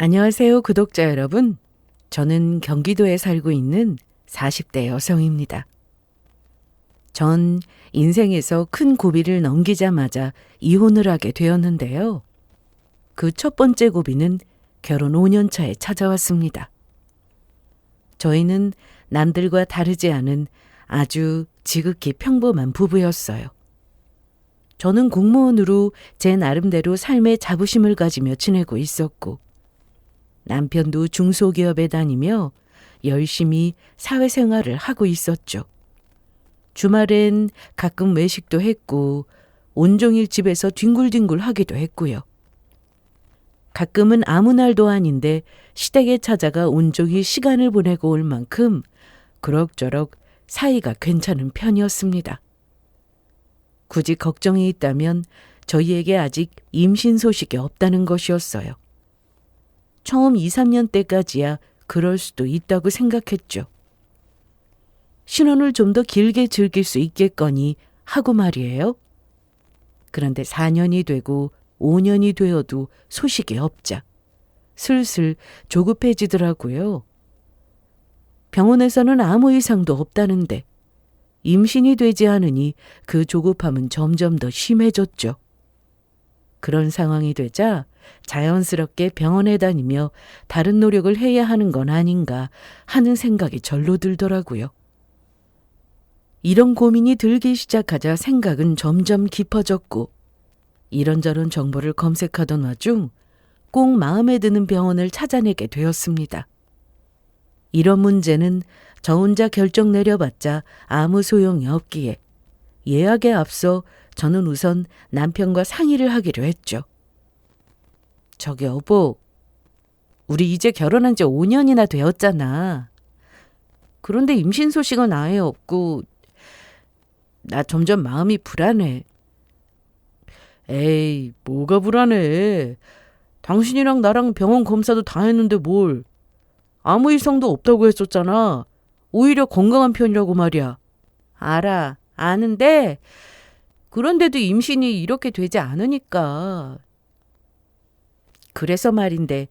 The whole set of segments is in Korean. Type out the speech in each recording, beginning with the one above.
안녕하세요, 구독자 여러분. 저는 경기도에 살고 있는 40대 여성입니다. 전 인생에서 큰 고비를 넘기자마자 이혼을 하게 되었는데요. 그 첫 번째 고비는 결혼 5년 차에 찾아왔습니다. 저희는 남들과 다르지 않은 아주 지극히 평범한 부부였어요. 저는 공무원으로 제 나름대로 삶의 자부심을 가지며 지내고 있었고, 남편도 중소기업에 다니며 열심히 사회생활을 하고 있었죠. 주말엔 가끔 외식도 했고 온종일 집에서 뒹굴뒹굴 하기도 했고요. 가끔은 아무 날도 아닌데 시댁에 찾아가 온종일 시간을 보내고 올 만큼 그럭저럭 사이가 괜찮은 편이었습니다. 굳이 걱정이 있다면 저희에게 아직 임신 소식이 없다는 것이었어요. 처음 2, 3년 때까지야 그럴 수도 있다고 생각했죠. 신혼을 좀 더 길게 즐길 수 있겠거니 하고 말이에요. 그런데 4년이 되고 5년이 되어도 소식이 없자 슬슬 조급해지더라고요. 병원에서는 아무 이상도 없다는데 임신이 되지 않으니 그 조급함은 점점 더 심해졌죠. 그런 상황이 되자 자연스럽게 병원에 다니며 다른 노력을 해야 하는 건 아닌가 하는 생각이 절로 들더라고요. 이런 고민이 들기 시작하자 생각은 점점 깊어졌고 이런저런 정보를 검색하던 와중 꼭 마음에 드는 병원을 찾아내게 되었습니다. 이런 문제는 저 혼자 결정 내려봤자 아무 소용이 없기에 예약에 앞서 저는 우선 남편과 상의를 하기로 했죠. 저기 여보, 우리 이제 결혼한 지 5년이나 되었잖아. 그런데 임신 소식은 아예 없고 나 점점 마음이 불안해. 에이, 뭐가 불안해. 당신이랑 나랑 병원 검사도 다 했는데 뭘. 아무 이상도 없다고 했었잖아. 오히려 건강한 편이라고 말이야. 알아, 아는데 그런데도 임신이 이렇게 되지 않으니까. 그래서 말인데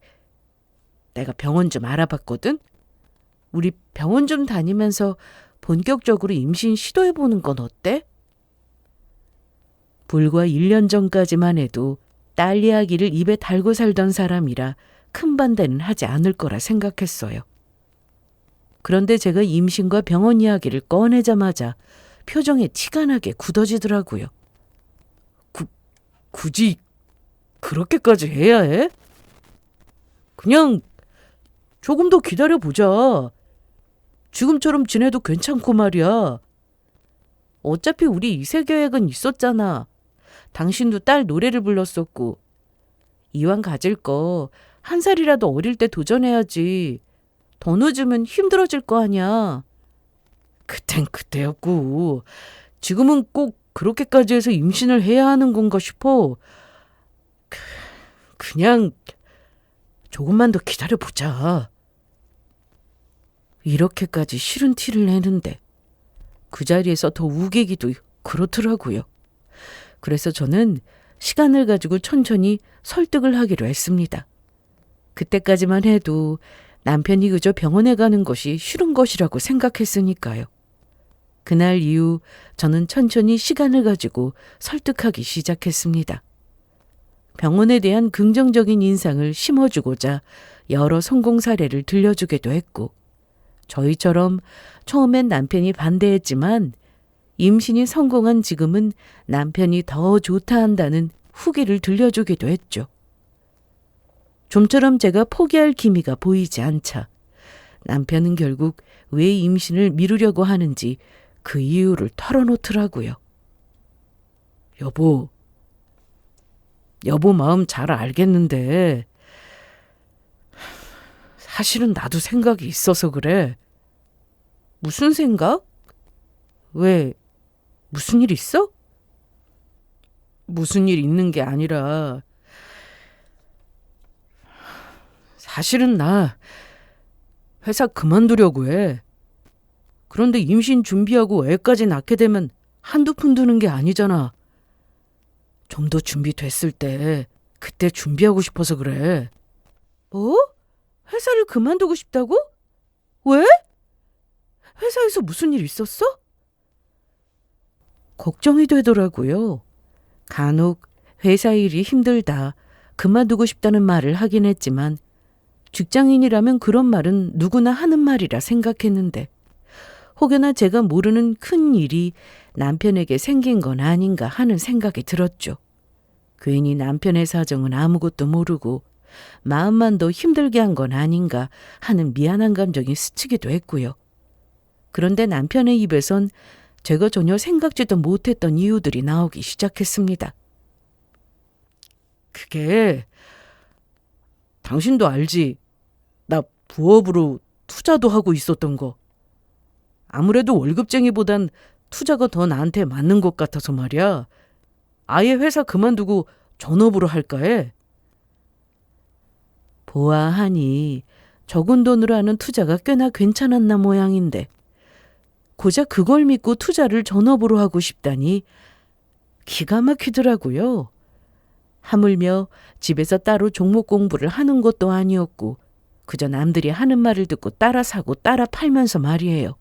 내가 병원 좀 알아봤거든? 우리 병원 좀 다니면서 본격적으로 임신 시도해보는 건 어때? 불과 1년 전까지만 해도 딸 이야기를 입에 달고 살던 사람이라 큰 반대는 하지 않을 거라 생각했어요. 그런데 제가 임신과 병원 이야기를 꺼내자마자 표정이 티가 나게 굳어지더라고요. 굳이 그렇게까지 해야 해? 그냥 조금 더 기다려보자. 지금처럼 지내도 괜찮고 말이야. 어차피 우리 이세 계획은 있었잖아. 당신도 딸 노래를 불렀었고. 이왕 가질 거 1살이라도 어릴 때 도전해야지. 더 늦으면 힘들어질 거 아니야. 그땐 그때였고 지금은 꼭 그렇게까지 해서 임신을 해야 하는 건가 싶어. 그냥 조금만 더 기다려보자. 이렇게까지 싫은 티를 내는데 그 자리에서 더 우기기도 그렇더라고요. 그래서 저는 시간을 가지고 천천히 설득을 하기로 했습니다. 그때까지만 해도 남편이 그저 병원에 가는 것이 싫은 것이라고 생각했으니까요. 그날 이후 저는 천천히 시간을 가지고 설득하기 시작했습니다. 병원에 대한 긍정적인 인상을 심어주고자 여러 성공 사례를 들려주기도 했고, 저희처럼 처음엔 남편이 반대했지만 임신이 성공한 지금은 남편이 더 좋다 한다는 후기를 들려주기도 했죠. 좀처럼 제가 포기할 기미가 보이지 않자 남편은 결국 왜 임신을 미루려고 하는지 그 이유를 털어놓더라고요. 여보 마음 잘 알겠는데 사실은 나도 생각이 있어서 그래. 무슨 생각? 왜? 무슨 일 있어? 무슨 일 있는 게 아니라 사실은 나 회사 그만두려고 해. 그런데 임신 준비하고 애까지 낳게 되면 한두 푼 드는 게 아니잖아. 좀 더 준비됐을 때 그때 준비하고 싶어서 그래. 뭐? 회사를 그만두고 싶다고? 왜? 회사에서 무슨 일 있었어? 걱정이 되더라고요. 간혹 회사 일이 힘들다, 그만두고 싶다는 말을 하긴 했지만 직장인이라면 그런 말은 누구나 하는 말이라 생각했는데 혹여나 제가 모르는 큰 일이 남편에게 생긴 건 아닌가 하는 생각이 들었죠. 괜히 남편의 사정은 아무것도 모르고 마음만 더 힘들게 한 건 아닌가 하는 미안한 감정이 스치기도 했고요. 그런데 남편의 입에선 제가 전혀 생각지도 못했던 이유들이 나오기 시작했습니다. 그게 당신도 알지? 나 부업으로 투자도 하고 있었던 거. 아무래도 월급쟁이보단 투자가 더 나한테 맞는 것 같아서 말이야. 아예 회사 그만두고 전업으로 할까 해. 보아하니 적은 돈으로 하는 투자가 꽤나 괜찮았나 모양인데 고작 그걸 믿고 투자를 전업으로 하고 싶다니 기가 막히더라고요. 하물며 집에서 따로 종목 공부를 하는 것도 아니었고 그저 남들이 하는 말을 듣고 따라 사고 따라 팔면서 말이에요.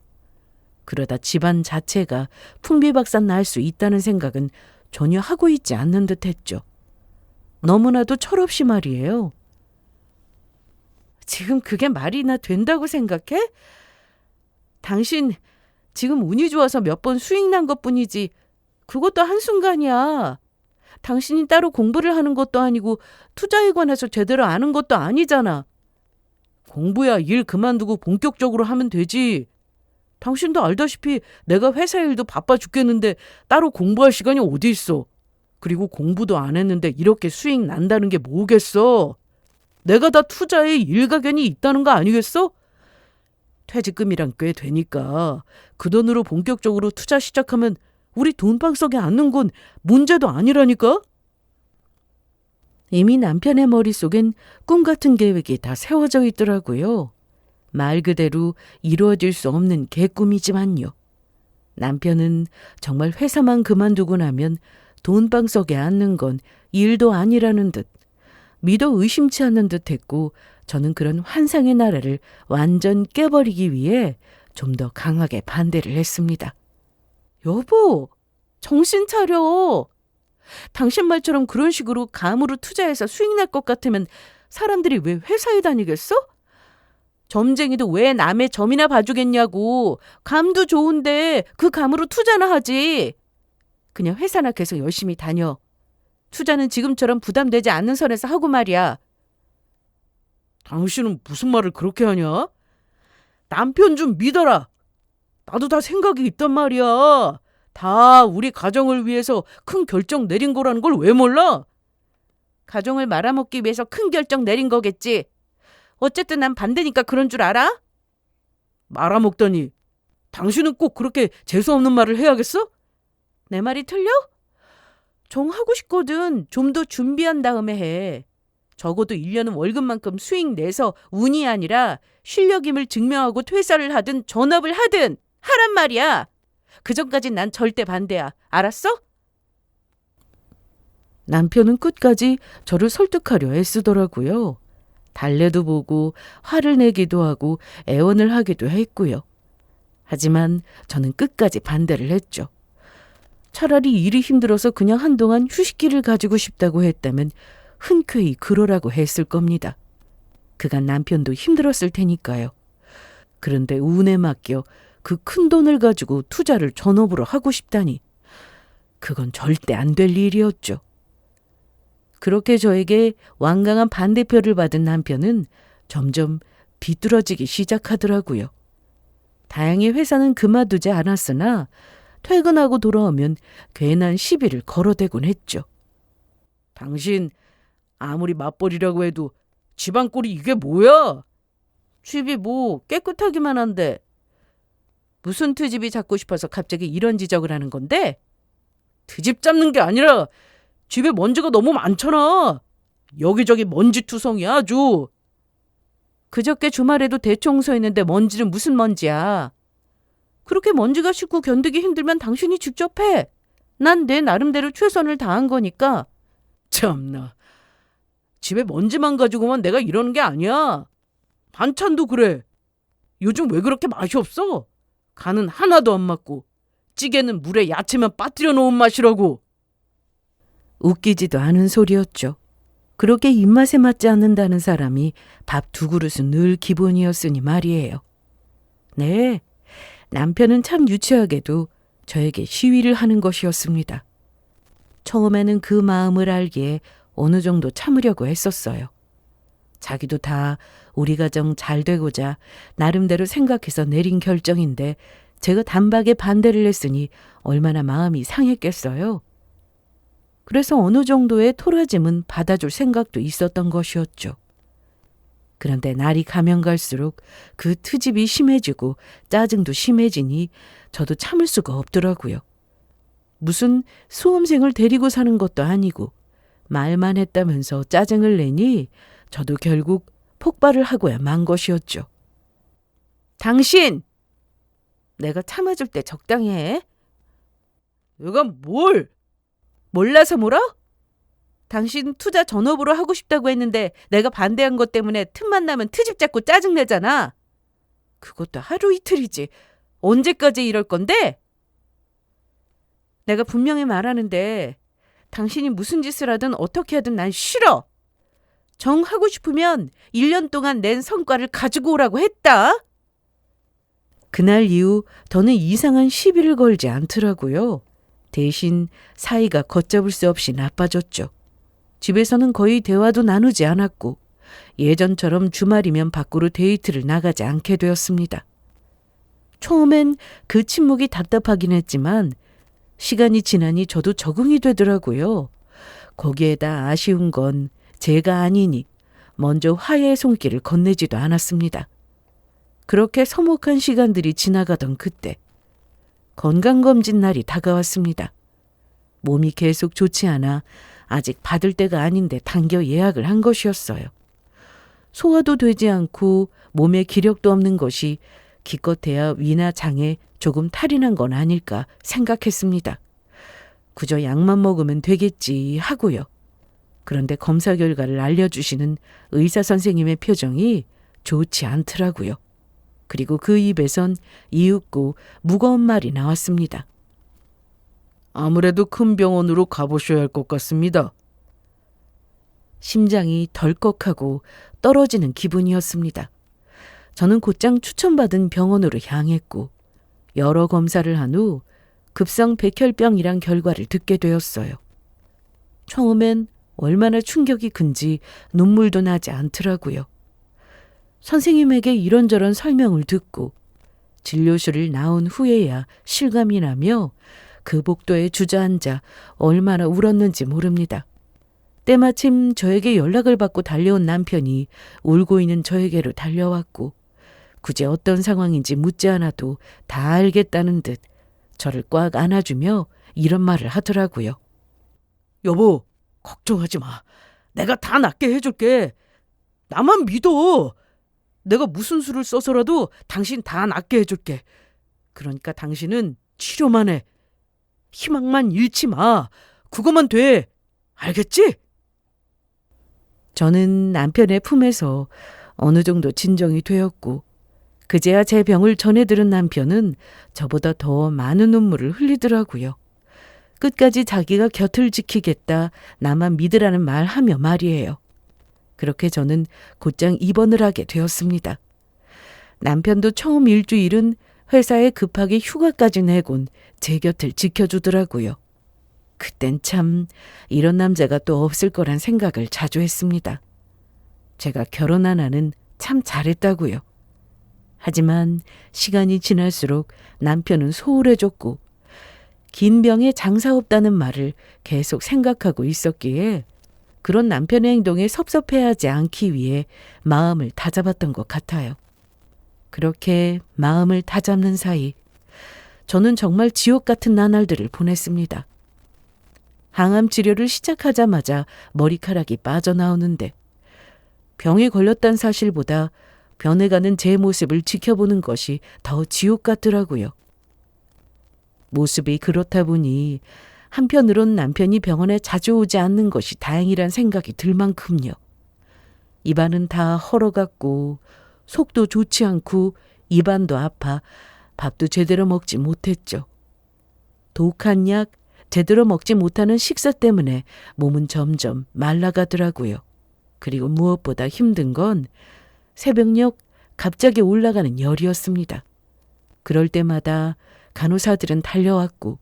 그러다 집안 자체가 풍비박산 날 수 있다는 생각은 전혀 하고 있지 않는 듯 했죠. 너무나도 철없이 말이에요. 지금 그게 말이나 된다고 생각해? 당신 지금 운이 좋아서 몇 번 수익 난 것뿐이지 그것도 한순간이야. 당신이 따로 공부를 하는 것도 아니고 투자에 관해서 제대로 아는 것도 아니잖아. 공부야 일 그만두고 본격적으로 하면 되지. 당신도 알다시피 내가 회사 일도 바빠 죽겠는데 따로 공부할 시간이 어디 있어. 그리고 공부도 안 했는데 이렇게 수익 난다는 게 뭐겠어. 내가 다 투자에 일가견이 있다는 거 아니겠어? 퇴직금이랑 꽤 되니까 그 돈으로 본격적으로 투자 시작하면 우리 돈방석에 앉는 건 문제도 아니라니까? 이미 남편의 머릿속엔 꿈 같은 계획이 다 세워져 있더라고요. 말 그대로 이루어질 수 없는 개꿈이지만요. 남편은 정말 회사만 그만두고 나면 돈방석에 앉는 건 일도 아니라는 듯 믿어 의심치 않는 듯 했고 저는 그런 환상의 나라를 완전 깨버리기 위해 좀 더 강하게 반대를 했습니다. 여보, 정신 차려. 당신 말처럼 그런 식으로 감으로 투자해서 수익 날 것 같으면 사람들이 왜 회사에 다니겠어? 점쟁이도 왜 남의 점이나 봐주겠냐고. 감도 좋은데 그 감으로 투자나 하지. 그냥 회사나 계속 열심히 다녀. 투자는 지금처럼 부담되지 않는 선에서 하고 말이야. 당신은 무슨 말을 그렇게 하냐? 남편 좀 믿어라. 나도 다 생각이 있단 말이야. 다 우리 가정을 위해서 큰 결정 내린 거라는 걸 왜 몰라? 가정을 말아먹기 위해서 큰 결정 내린 거겠지. 어쨌든 난 반대니까 그런 줄 알아? 말아먹다니. 당신은 꼭 그렇게 재수없는 말을 해야겠어? 내 말이 틀려? 정하고 싶거든. 좀 더 준비한 다음에 해. 적어도 1년은 월급만큼 수익 내서 운이 아니라 실력임을 증명하고 퇴사를 하든 전업을 하든 하란 말이야. 그전까진 난 절대 반대야. 알았어? 남편은 끝까지 저를 설득하려 애쓰더라고요. 달래도 보고 화를 내기도 하고 애원을 하기도 했고요. 하지만 저는 끝까지 반대를 했죠. 차라리 일이 힘들어서 그냥 한동안 휴식기를 가지고 싶다고 했다면 흔쾌히 그러라고 했을 겁니다. 그간 남편도 힘들었을 테니까요. 그런데 운에 맡겨 그 큰 돈을 가지고 투자를 전업으로 하고 싶다니 그건 절대 안 될 일이었죠. 그렇게 저에게 완강한 반대표를 받은 남편은 점점 비뚤어지기 시작하더라고요. 다행히 회사는 그만두지 않았으나 퇴근하고 돌아오면 괜한 시비를 걸어대곤 했죠. 당신 아무리 맞벌이라고 해도 집안 꼴이 이게 뭐야? 집이 뭐 깨끗하기만 한데 무슨 트집이 잡고 싶어서 갑자기 이런 지적을 하는 건데? 트집 잡는 게 아니라 집에 먼지가 너무 많잖아. 여기저기 먼지투성이야 아주. 그저께 주말에도 대청소했는데 먼지는 무슨 먼지야. 그렇게 먼지가 씻고 견디기 힘들면 당신이 직접 해. 난 내 나름대로 최선을 다한 거니까. 참나. 집에 먼지만 가지고만 내가 이러는 게 아니야. 반찬도 그래. 요즘 왜 그렇게 맛이 없어? 간은 하나도 안 맞고 찌개는 물에 야채만 빠뜨려 놓은 맛이라고. 웃기지도 않은 소리였죠. 그렇게 입맛에 맞지 않는다는 사람이 밥 두 그릇은 늘 기본이었으니 말이에요. 네, 남편은 참 유치하게도 저에게 시위를 하는 것이었습니다. 처음에는 그 마음을 알기에 어느 정도 참으려고 했었어요. 자기도 다 우리 가정 잘 되고자 나름대로 생각해서 내린 결정인데 제가 단박에 반대를 했으니 얼마나 마음이 상했겠어요. 그래서 어느 정도의 토라짐은 받아줄 생각도 있었던 것이었죠. 그런데 날이 가면 갈수록 그 트집이 심해지고 짜증도 심해지니 저도 참을 수가 없더라고요. 무슨 수험생을 데리고 사는 것도 아니고 말만 했다면서 짜증을 내니 저도 결국 폭발을 하고야 만 것이었죠. 당신! 내가 참아줄 때 적당히 해. 내가 뭘? 몰라서 물어? 당신 투자 전업으로 하고 싶다고 했는데 내가 반대한 것 때문에 틈만 나면 트집 잡고 짜증내잖아. 그것도 하루 이틀이지. 언제까지 이럴 건데? 내가 분명히 말하는데 당신이 무슨 짓을 하든 어떻게 하든 난 싫어. 정하고 싶으면 1년 동안 낸 성과를 가지고 오라고 했다. 그날 이후 더는 이상한 시비를 걸지 않더라고요. 대신 사이가 걷잡을 수 없이 나빠졌죠. 집에서는 거의 대화도 나누지 않았고 예전처럼 주말이면 밖으로 데이트를 나가지 않게 되었습니다. 처음엔 그 침묵이 답답하긴 했지만 시간이 지나니 저도 적응이 되더라고요. 거기에다 아쉬운 건 제가 아니니 먼저 화해의 손길을 건네지도 않았습니다. 그렇게 서먹한 시간들이 지나가던 그때 건강검진 날이 다가왔습니다. 몸이 계속 좋지 않아 아직 받을 때가 아닌데 당겨 예약을 한 것이었어요. 소화도 되지 않고 몸에 기력도 없는 것이 기껏해야 위나 장에 조금 탈이 난 건 아닐까 생각했습니다. 그저 약만 먹으면 되겠지 하고요. 그런데 검사 결과를 알려주시는 의사 선생님의 표정이 좋지 않더라고요. 그리고 그 입에선 이윽고 무거운 말이 나왔습니다. 아무래도 큰 병원으로 가보셔야 할 것 같습니다. 심장이 덜컥하고 떨어지는 기분이었습니다. 저는 곧장 추천받은 병원으로 향했고 여러 검사를 한 후 급성 백혈병이란 결과를 듣게 되었어요. 처음엔 얼마나 충격이 큰지 눈물도 나지 않더라고요. 선생님에게 이런저런 설명을 듣고 진료실을 나온 후에야 실감이 나며 그 복도에 주저앉아 얼마나 울었는지 모릅니다. 때마침 저에게 연락을 받고 달려온 남편이 울고 있는 저에게로 달려왔고 굳이 어떤 상황인지 묻지 않아도 다 알겠다는 듯 저를 꽉 안아주며 이런 말을 하더라고요. 여보, 걱정하지 마. 내가 다 낫게 해줄게. 나만 믿어. 내가 무슨 수를 써서라도 당신 다 낫게 해줄게. 그러니까 당신은 치료만 해. 희망만 잃지 마. 그거만 돼. 알겠지? 저는 남편의 품에서 어느 정도 진정이 되었고 그제야 제 병을 전해들은 남편은 저보다 더 많은 눈물을 흘리더라고요. 끝까지 자기가 곁을 지키겠다, 나만 믿으라는 말하며 말이에요. 그렇게 저는 곧장 입원을 하게 되었습니다. 남편도 처음 일주일은 회사에 급하게 휴가까지 내곤 제 곁을 지켜주더라고요. 그땐 참 이런 남자가 또 없을 거란 생각을 자주 했습니다. 제가 결혼 하나는 참 잘했다고요. 하지만 시간이 지날수록 남편은 소홀해졌고 긴 병에 장사 없다는 말을 계속 생각하고 있었기에 그런 남편의 행동에 섭섭해하지 않기 위해 마음을 다잡았던 것 같아요. 그렇게 마음을 다잡는 사이 저는 정말 지옥 같은 나날들을 보냈습니다. 항암 치료를 시작하자마자 머리카락이 빠져나오는데 병에 걸렸다는 사실보다 변해가는 제 모습을 지켜보는 것이 더 지옥 같더라고요. 모습이 그렇다 보니 한편으론 남편이 병원에 자주 오지 않는 것이 다행이란 생각이 들 만큼요. 입안은 다 헐어갔고 속도 좋지 않고 입안도 아파 밥도 제대로 먹지 못했죠. 독한 약, 제대로 먹지 못하는 식사 때문에 몸은 점점 말라가더라고요. 그리고 무엇보다 힘든 건 새벽녘 갑자기 올라가는 열이었습니다. 그럴 때마다 간호사들은 달려왔고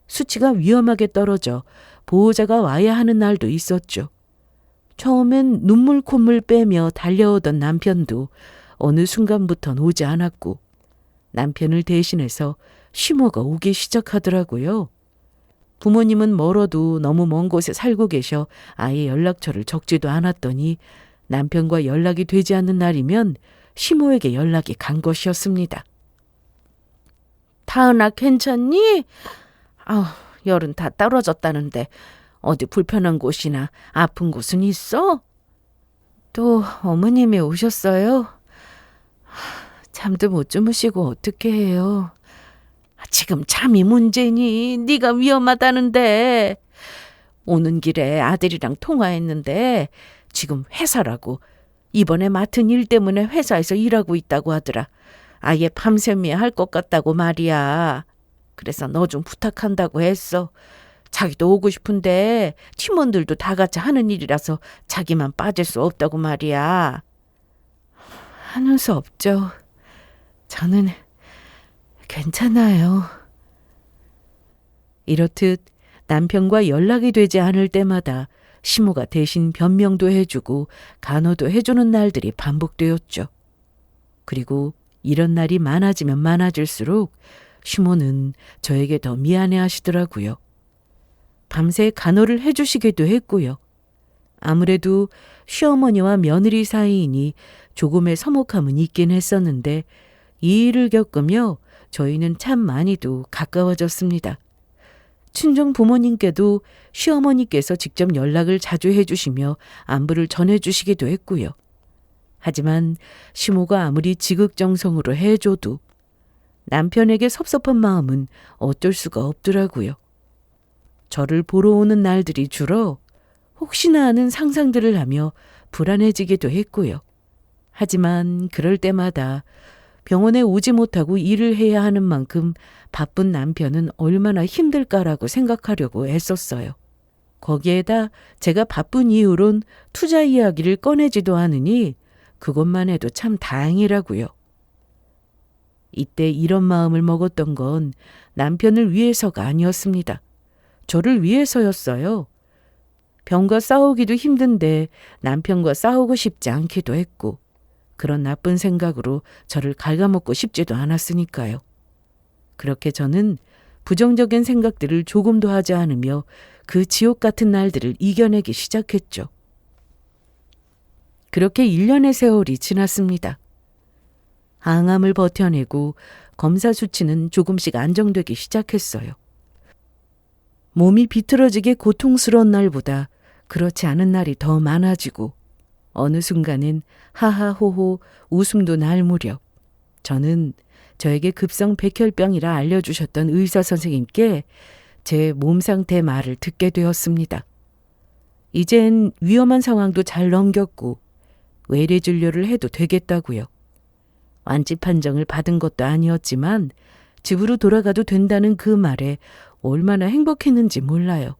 수치가 위험하게 떨어져 보호자가 와야 하는 날도 있었죠. 처음엔 눈물 콧물 빼며 달려오던 남편도 어느 순간부터는 오지 않았고 남편을 대신해서 시모가 오기 시작하더라고요. 부모님은 멀어도 너무 먼 곳에 살고 계셔 아예 연락처를 적지도 않았더니 남편과 연락이 되지 않는 날이면 시모에게 연락이 간 것이었습니다. 다은아 괜찮니? 열은 다 떨어졌다는데 어디 불편한 곳이나 아픈 곳은 있어? 또 어머님이 오셨어요? 잠도 못 주무시고 어떻게 해요? 지금 잠이 문제니? 네가 위험하다는데. 오는 길에 아들이랑 통화했는데 지금 회사라고. 이번에 맡은 일 때문에 회사에서 일하고 있다고 하더라. 아예 밤샘이야 할 것 같다고 말이야. 그래서 너 좀 부탁한다고 했어. 자기도 오고 싶은데 팀원들도 다 같이 하는 일이라서 자기만 빠질 수 없다고 말이야. 하는 수 없죠. 저는 괜찮아요. 이렇듯 남편과 연락이 되지 않을 때마다 시모가 대신 변명도 해주고 간호도 해주는 날들이 반복되었죠. 그리고 이런 날이 많아지면 많아질수록 시모는 저에게 더 미안해 하시더라고요. 밤새 간호를 해주시기도 했고요. 아무래도 시어머니와 며느리 사이이니 조금의 서먹함은 있긴 했었는데 이 일을 겪으며 저희는 참 많이도 가까워졌습니다. 친정 부모님께도 시어머니께서 직접 연락을 자주 해주시며 안부를 전해주시기도 했고요. 하지만 시모가 아무리 지극정성으로 해줘도 남편에게 섭섭한 마음은 어쩔 수가 없더라고요. 저를 보러 오는 날들이 줄어 혹시나 하는 상상들을 하며 불안해지기도 했고요. 하지만 그럴 때마다 병원에 오지 못하고 일을 해야 하는 만큼 바쁜 남편은 얼마나 힘들까라고 생각하려고 애썼어요. 거기에다 제가 바쁜 이유론 투자 이야기를 꺼내지도 않으니 그것만 해도 참 다행이라고요. 이때 이런 마음을 먹었던 건 남편을 위해서가 아니었습니다. 저를 위해서였어요. 병과 싸우기도 힘든데 남편과 싸우고 싶지 않기도 했고 그런 나쁜 생각으로 저를 갉아먹고 싶지도 않았으니까요. 그렇게 저는 부정적인 생각들을 조금도 하지 않으며 그 지옥 같은 날들을 이겨내기 시작했죠. 그렇게 1년의 세월이 지났습니다. 항암을 버텨내고 검사 수치는 조금씩 안정되기 시작했어요. 몸이 비틀어지게 고통스러운 날보다 그렇지 않은 날이 더 많아지고 어느 순간엔 하하호호 웃음도 날 무렵 저는 저에게 급성 백혈병이라 알려주셨던 의사 선생님께 제 몸 상태 말을 듣게 되었습니다. 이젠 위험한 상황도 잘 넘겼고 외래 진료를 해도 되겠다고요. 완치 판정을 받은 것도 아니었지만 집으로 돌아가도 된다는 그 말에 얼마나 행복했는지 몰라요.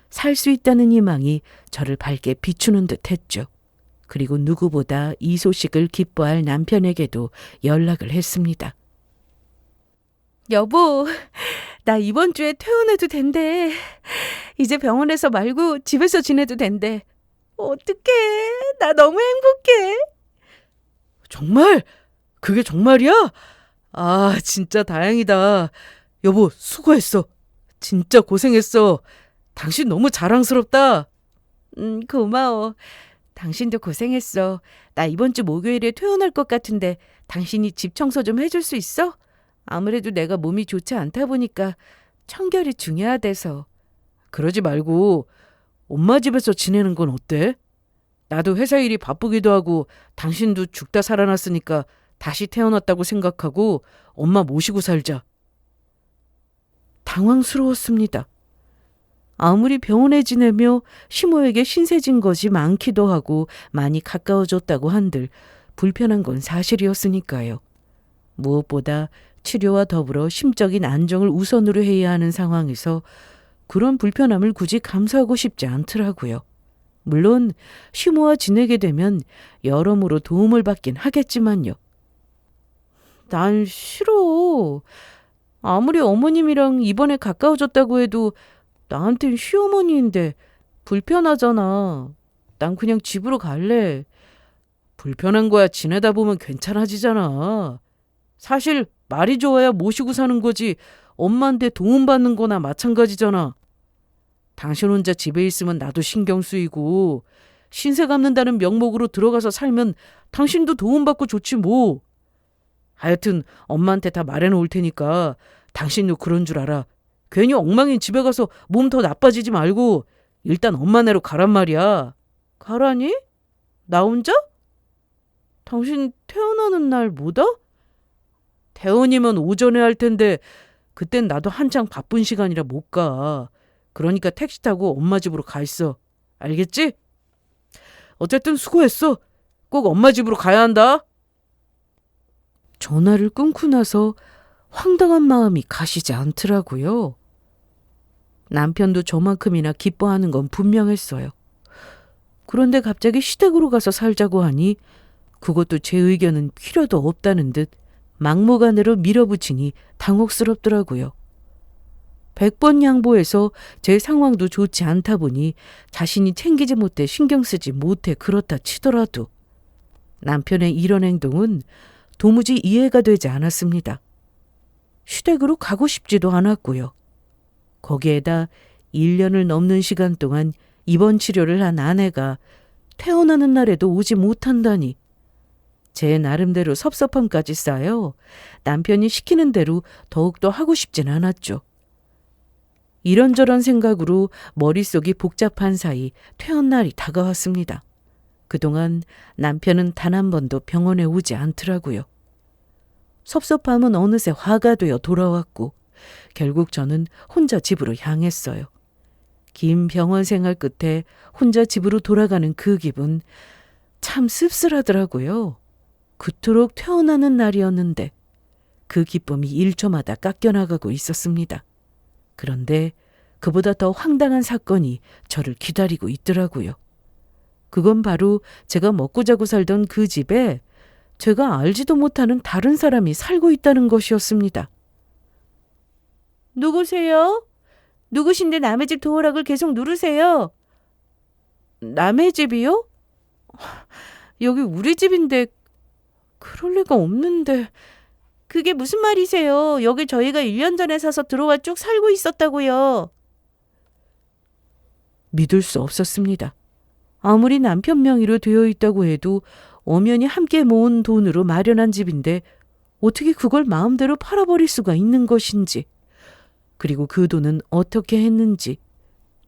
살 수 있다는 희망이 저를 밝게 비추는 듯 했죠. 그리고 누구보다 이 소식을 기뻐할 남편에게도 연락을 했습니다. 여보, 나 이번 주에 퇴원해도 된대. 이제 병원에서 말고 집에서 지내도 된대. 어떡해, 나 너무 행복해. 정말? 그게 정말이야? 아, 진짜 다행이다. 여보, 수고했어. 진짜 고생했어. 당신 너무 자랑스럽다. 고마워. 당신도 고생했어. 나 이번 주 목요일에 퇴원할 것 같은데 당신이 집 청소 좀 해줄 수 있어? 아무래도 내가 몸이 좋지 않다 보니까 청결이 중요하대서. 그러지 말고 엄마 집에서 지내는 건 어때? 나도 회사 일이 바쁘기도 하고 당신도 죽다 살아났으니까 다시 태어났다고 생각하고 엄마 모시고 살자. 당황스러웠습니다. 아무리 병원에 지내며 시모에게 신세진 것이 많기도 하고 많이 가까워졌다고 한들 불편한 건 사실이었으니까요. 무엇보다 치료와 더불어 심적인 안정을 우선으로 해야 하는 상황에서 그런 불편함을 굳이 감수하고 싶지 않더라고요. 물론 시모와 지내게 되면 여러모로 도움을 받긴 하겠지만요. 난 싫어. 아무리 어머님이랑 이번에 가까워졌다고 해도 나한텐 시어머니인데 불편하잖아. 난 그냥 집으로 갈래. 불편한 거야 지내다 보면 괜찮아지잖아. 사실 말이 좋아야 모시고 사는 거지 엄마한테 도움받는 거나 마찬가지잖아. 당신 혼자 집에 있으면 나도 신경 쓰이고 신세 갚는다는 명목으로 들어가서 살면 당신도 도움받고 좋지 뭐. 하여튼 엄마한테 다 말해놓을 테니까 당신도 그런 줄 알아. 괜히 엉망인 집에 가서 몸 더 나빠지지 말고 일단 엄마네로 가란 말이야. 가라니? 나 혼자? 당신 태어나는 날 뭐다? 태어니면 오전에 할 텐데 그땐 나도 한창 바쁜 시간이라 못 가. 그러니까 택시 타고 엄마 집으로 가 있어. 알겠지? 어쨌든 수고했어. 꼭 엄마 집으로 가야 한다. 전화를 끊고 나서 황당한 마음이 가시지 않더라고요. 남편도 저만큼이나 기뻐하는 건 분명했어요. 그런데 갑자기 시댁으로 가서 살자고 하니 그것도 제 의견은 필요도 없다는 듯 막무가내로 밀어붙이니 당혹스럽더라고요. 100번 양보해서 제 상황도 좋지 않다 보니 자신이 챙기지 못해 신경 쓰지 못해 그렇다 치더라도 남편의 이런 행동은 도무지 이해가 되지 않았습니다. 시댁으로 가고 싶지도 않았고요. 거기에다 1년을 넘는 시간 동안 입원 치료를 한 아내가 태어나는 날에도 오지 못한다니 제 나름대로 섭섭함까지 쌓여 남편이 시키는 대로 더욱더 하고 싶진 않았죠. 이런저런 생각으로 머릿속이 복잡한 사이 퇴원날이 다가왔습니다. 그동안 남편은 단 한 번도 병원에 오지 않더라고요. 섭섭함은 어느새 화가 되어 돌아왔고 결국 저는 혼자 집으로 향했어요. 긴 병원 생활 끝에 혼자 집으로 돌아가는 그 기분 참 씁쓸하더라고요. 그토록 퇴원하는 날이었는데 그 기쁨이 1초마다 깎여나가고 있었습니다. 그런데 그보다 더 황당한 사건이 저를 기다리고 있더라고요. 그건 바로 제가 먹고 자고 살던 그 집에 제가 알지도 못하는 다른 사람이 살고 있다는 것이었습니다. 누구세요? 누구신데 남의 집 도어락을 계속 누르세요? 남의 집이요? 여기 우리 집인데 그럴 리가 없는데. 그게 무슨 말이세요? 여기 저희가 1년 전에 사서 들어와 쭉 살고 있었다고요. 믿을 수 없었습니다. 아무리 남편 명의로 되어 있다고 해도 엄연히 함께 모은 돈으로 마련한 집인데 어떻게 그걸 마음대로 팔아버릴 수가 있는 것인지, 그리고 그 돈은 어떻게 했는지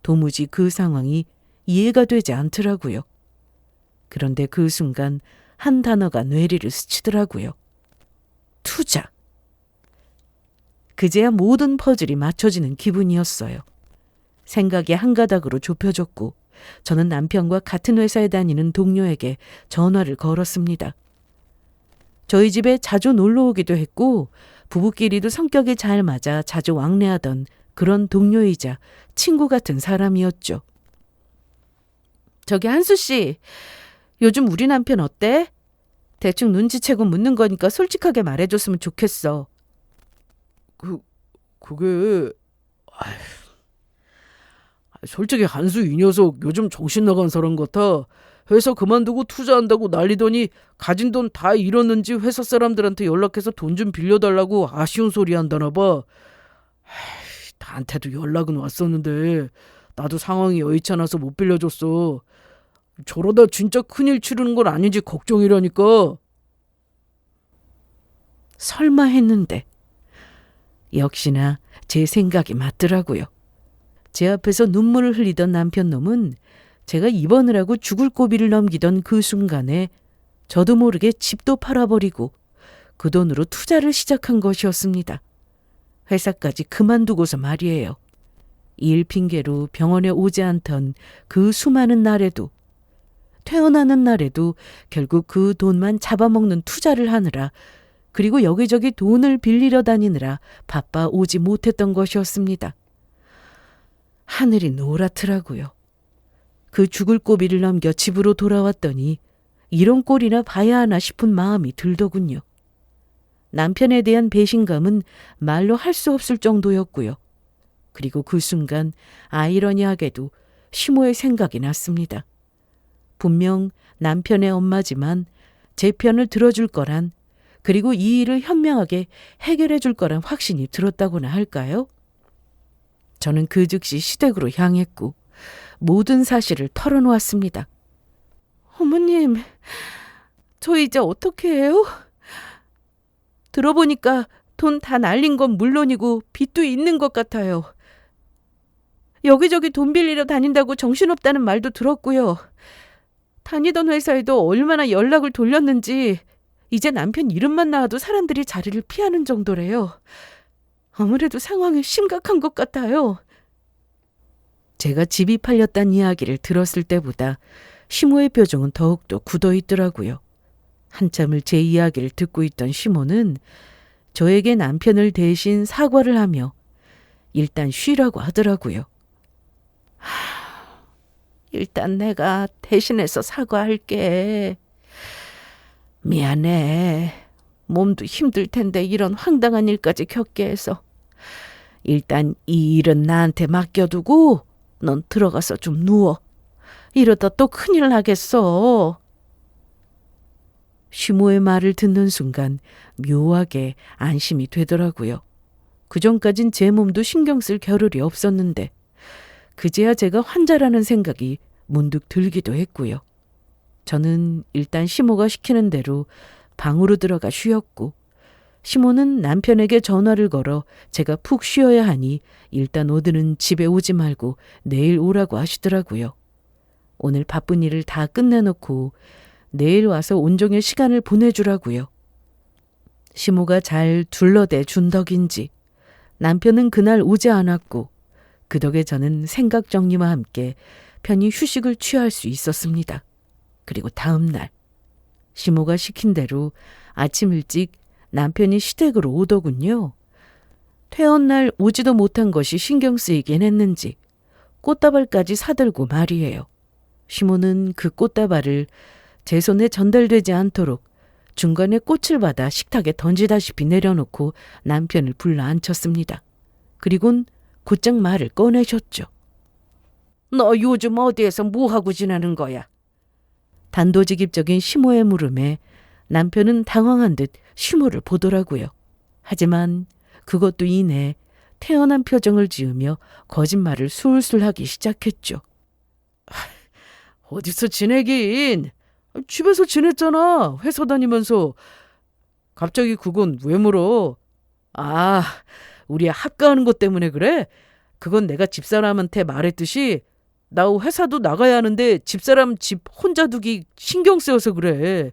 도무지 그 상황이 이해가 되지 않더라고요. 그런데 그 순간 한 단어가 뇌리를 스치더라고요. 투자. 그제야 모든 퍼즐이 맞춰지는 기분이었어요. 생각이 한 가닥으로 좁혀졌고 저는 남편과 같은 회사에 다니는 동료에게 전화를 걸었습니다. 저희 집에 자주 놀러 오기도 했고 부부끼리도 성격이 잘 맞아 자주 왕래하던 그런 동료이자 친구 같은 사람이었죠. 저기 한수 씨, 요즘 우리 남편 어때? 대충 눈치채고 묻는 거니까 솔직하게 말해줬으면 좋겠어. 그게 솔직히 한수 이 녀석 요즘 정신 나간 사람 같아. 회사 그만두고 투자한다고 난리더니 가진 돈 다 잃었는지 회사 사람들한테 연락해서 돈 좀 빌려달라고 아쉬운 소리 한다나 봐. 나한테도 연락은 왔었는데 나도 상황이 여의치 않아서 못 빌려줬어. 저러다 진짜 큰일 치르는 건 아닌지 걱정이라니까. 설마 했는데 역시나 제 생각이 맞더라고요. 제 앞에서 눈물을 흘리던 남편 놈은 제가 입원을 하고 죽을 고비를 넘기던 그 순간에 저도 모르게 집도 팔아버리고 그 돈으로 투자를 시작한 것이었습니다. 회사까지 그만두고서 말이에요. 일 핑계로 병원에 오지 않던 그 수많은 날에도, 퇴원하는 날에도 결국 그 돈만 잡아먹는 투자를 하느라, 그리고 여기저기 돈을 빌리러 다니느라 바빠 오지 못했던 것이었습니다. 하늘이 노랗더라고요. 그 죽을 고비를 넘겨 집으로 돌아왔더니 이런 꼴이나 봐야 하나 싶은 마음이 들더군요. 남편에 대한 배신감은 말로 할 수 없을 정도였고요. 그리고 그 순간 아이러니하게도 시모의 생각이 났습니다. 분명 남편의 엄마지만 제 편을 들어줄 거란, 그리고 이 일을 현명하게 해결해 줄 거란 확신이 들었다고나 할까요? 저는 그 즉시 시댁으로 향했고 모든 사실을 털어놓았습니다. 어머님, 저 이제 어떻게 해요? 들어보니까 돈 다 날린 건 물론이고 빚도 있는 것 같아요. 여기저기 돈 빌리러 다닌다고 정신없다는 말도 들었고요. 다니던 회사에도 얼마나 연락을 돌렸는지 이제 남편 이름만 나와도 사람들이 자리를 피하는 정도래요. 아무래도 상황이 심각한 것 같아요. 제가 집이 팔렸다는 이야기를 들었을 때보다 시모의 표정은 더욱더 굳어있더라고요. 한참을 제 이야기를 듣고 있던 시모는 저에게 남편을 대신 사과를 하며 일단 쉬라고 하더라고요. 일단 내가 대신해서 사과할게. 미안해. 몸도 힘들 텐데 이런 황당한 일까지 겪게 해서. 일단 이 일은 나한테 맡겨두고 넌 들어가서 좀 누워. 이러다 또 큰일 나겠어. 시모의 말을 듣는 순간 묘하게 안심이 되더라고요. 그전까진 제 몸도 신경 쓸 겨를이 없었는데 그제야 제가 환자라는 생각이 문득 들기도 했고요. 저는 일단 시모가 시키는 대로 방으로 들어가 쉬었고, 시모는 남편에게 전화를 걸어 제가 푹 쉬어야 하니 일단 오늘은 집에 오지 말고 내일 오라고 하시더라고요. 오늘 바쁜 일을 다 끝내놓고 내일 와서 온종일 시간을 보내주라고요. 시모가 잘 둘러대 준 덕인지 남편은 그날 오지 않았고 그 덕에 저는 생각 정리와 함께 편히 휴식을 취할 수 있었습니다. 그리고 다음 날 시모가 시킨 대로 아침 일찍 남편이 시댁으로 오더군요. 퇴원날 오지도 못한 것이 신경 쓰이긴 했는지 꽃다발까지 사들고 말이에요. 시모는 그 꽃다발을 제 손에 전달되지 않도록 중간에 꽃을 받아 식탁에 던지다시피 내려놓고 남편을 불러 앉혔습니다. 그리곤 곧장 말을 꺼내셨죠. 너 요즘 어디에서 뭐하고 지내는 거야? 단도직입적인 시모의 물음에 남편은 당황한 듯 시모를 보더라고요. 하지만 그것도 이내 태연한 표정을 지으며 거짓말을 술술 하기 시작했죠. 어디서 지내긴? 집에서 지냈잖아. 회사 다니면서. 갑자기 그건 왜 물어? 아, 우리 합가하는 것 때문에 그래? 그건 내가 집사람한테 말했듯이 나 회사도 나가야 하는데 집사람 집 혼자 두기 신경 쓰여서 그래.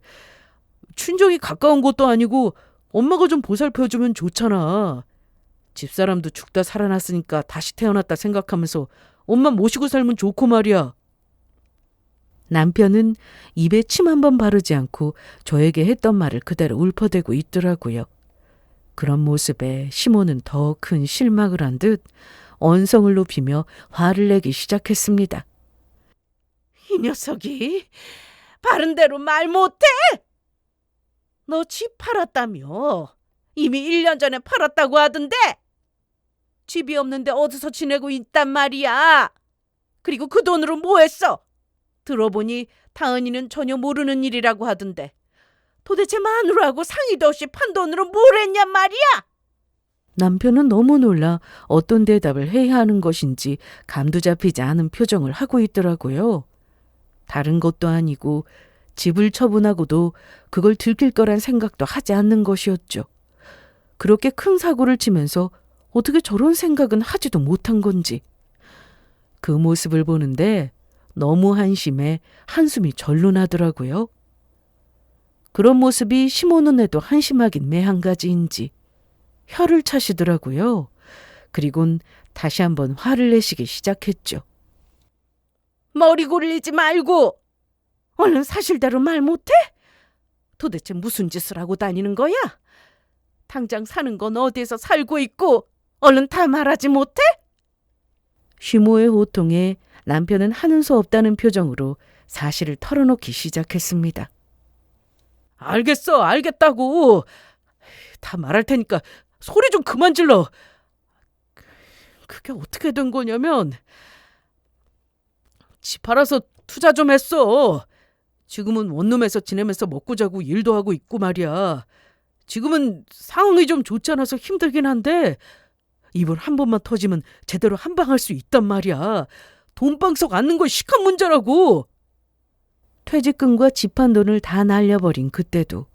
친정이 가까운 것도 아니고 엄마가 좀 보살펴주면 좋잖아. 집사람도 죽다 살아났으니까 다시 태어났다 생각하면서 엄마 모시고 살면 좋고 말이야. 남편은 입에 침 한 번 바르지 않고 저에게 했던 말을 그대로 울퍼대고 있더라고요. 그런 모습에 시모는 더 큰 실망을 한 듯 언성을 높이며 화를 내기 시작했습니다. 이 녀석이 바른 대로 말 못해? 너 집 팔았다며? 이미 1년 전에 팔았다고 하던데? 집이 없는데 어디서 지내고 있단 말이야? 그리고 그 돈으로 뭐 했어? 들어보니 다은이는 전혀 모르는 일이라고 하던데 도대체 마누라하고 상의도 없이 판 돈으로 뭘 했냔 말이야? 남편은 너무 놀라 어떤 대답을 해야 하는 것인지 감도 잡히지 않은 표정을 하고 있더라고요. 다른 것도 아니고 집을 처분하고도 그걸 들킬 거란 생각도 하지 않는 것이었죠. 그렇게 큰 사고를 치면서 어떻게 저런 생각은 하지도 못한 건지. 그 모습을 보는데 너무 한심해 한숨이 절로 나더라고요. 그런 모습이 시모 눈에도 한심하긴 매한 가지인지 혀를 차시더라고요. 그리곤 다시 한번 화를 내시기 시작했죠. 머리 굴리지 말고 얼른 사실대로 말 못해? 도대체 무슨 짓을 하고 다니는 거야? 당장 사는 건 어디에서 살고 있고 얼른 다 말하지 못해? 시모의 호통에 남편은 하는 수 없다는 표정으로 사실을 털어놓기 시작했습니다. 알겠어, 알겠다고. 다 말할 테니까 소리 좀 그만 질러. 그게 어떻게 된 거냐면 집 팔아서 투자 좀 했어. 지금은 원룸에서 지내면서 먹고 자고 일도 하고 있고 말이야. 지금은 상황이 좀 좋지 않아서 힘들긴 한데 이번 한 번만 터지면 제대로 한방할 수 있단 말이야. 돈방석 앉는 건 시간 문제라고. 퇴직금과 집한 돈을 다 날려버린 그때도